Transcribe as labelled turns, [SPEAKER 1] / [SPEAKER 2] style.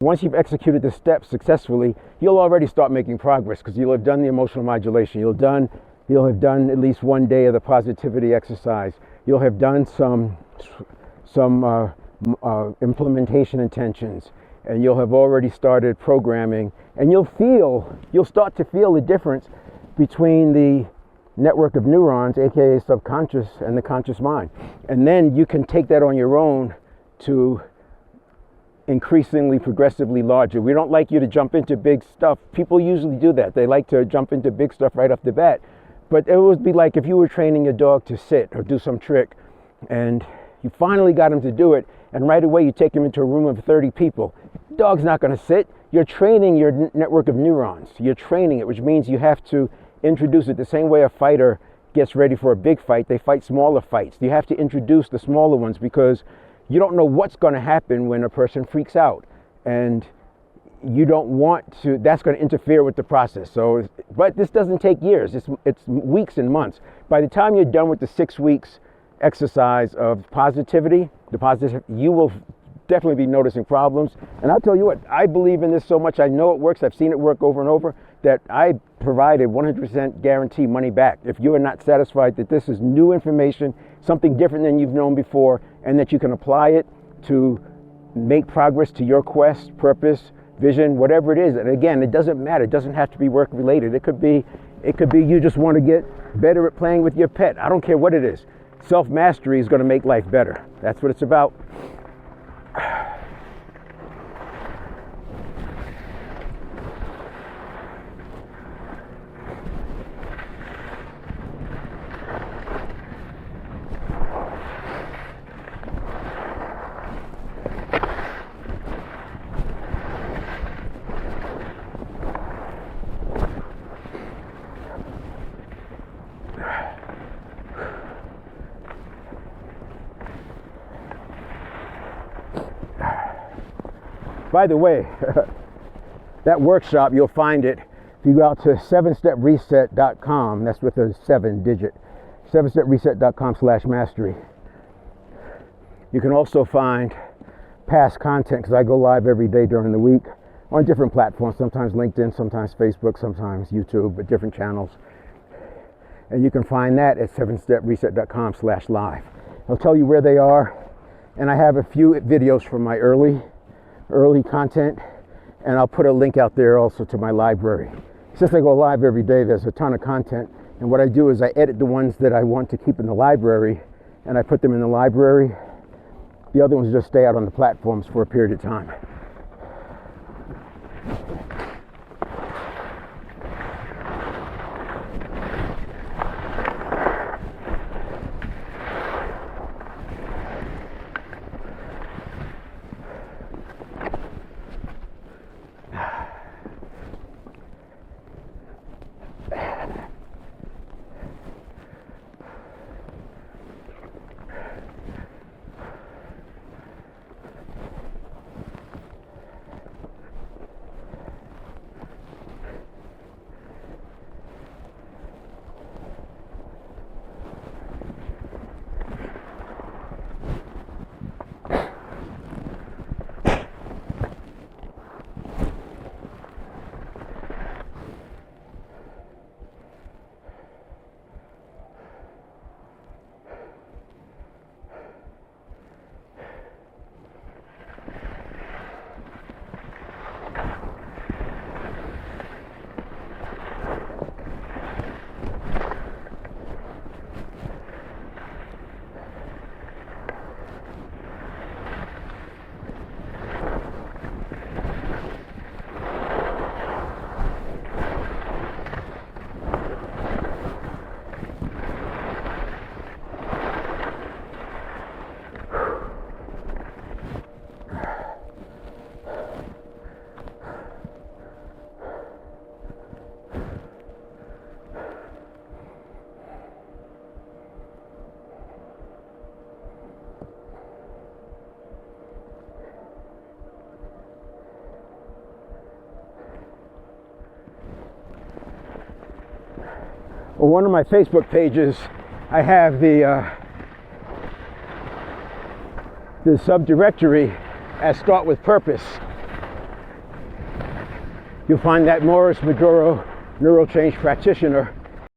[SPEAKER 1] Once you've executed the steps successfully, you'll already start making progress because you'll have done the emotional modulation. You'll have done at least one day of the positivity exercise. You'll have done some implementation intentions, and you'll have already started programming, and you'll start to feel the difference between the network of neurons, aka subconscious, and the conscious mind. And then you can take that on your own to increasingly, progressively larger. We don't like you to jump into big stuff. People usually do that. They like to jump into big stuff right off the bat. But it would be like if you were training a dog to sit or do some trick, and you finally got him to do it, and right away you take him into a room of 30 people. The dog's not going to sit. You're training your network of neurons. You're training it, which means you have to introduce it the same way a fighter gets ready for a big fight. They fight smaller fights. You have to introduce the smaller ones because you don't know what's going to happen when a person freaks out, and you don't want to, that's going to interfere with the process. So, but this doesn't take years, it's weeks and months. By the time you're done with the 6 weeks exercise of positivity, you will definitely be noticing problems. And I'll tell you what, I believe in this so much, I know it works, I've seen it work over and over, that I provide a 100% guarantee money back. If you are not satisfied that this is new information, something different than you've known before, and that you can apply it to make progress to your quest, purpose, vision, whatever it is. And again, it doesn't matter. It doesn't have to be work related. It could be you just want to get better at playing with your pet. I don't care what it is. Self-mastery is going to make life better. That's what it's about. By the way, that workshop, you'll find it if you go out to 7stepreset.com. That's with a 7-digit. 7stepreset.com/mastery. You can also find past content because I go live every day during the week on different platforms, sometimes LinkedIn, sometimes Facebook, sometimes YouTube, but different channels. And you can find that at 7stepreset.com/live. I'll tell you where they are, and I have a few videos from my early content, and I'll put a link out there also to my library. Since I go live every day, there's a ton of content, and what I do is I edit the ones that I want to keep in the library, and I put them in the library. The other ones just stay out on the platforms for a period of time. On one of my Facebook pages, I have the subdirectory as Start with Purpose. you'll find that Morris Maduro neural change practitioner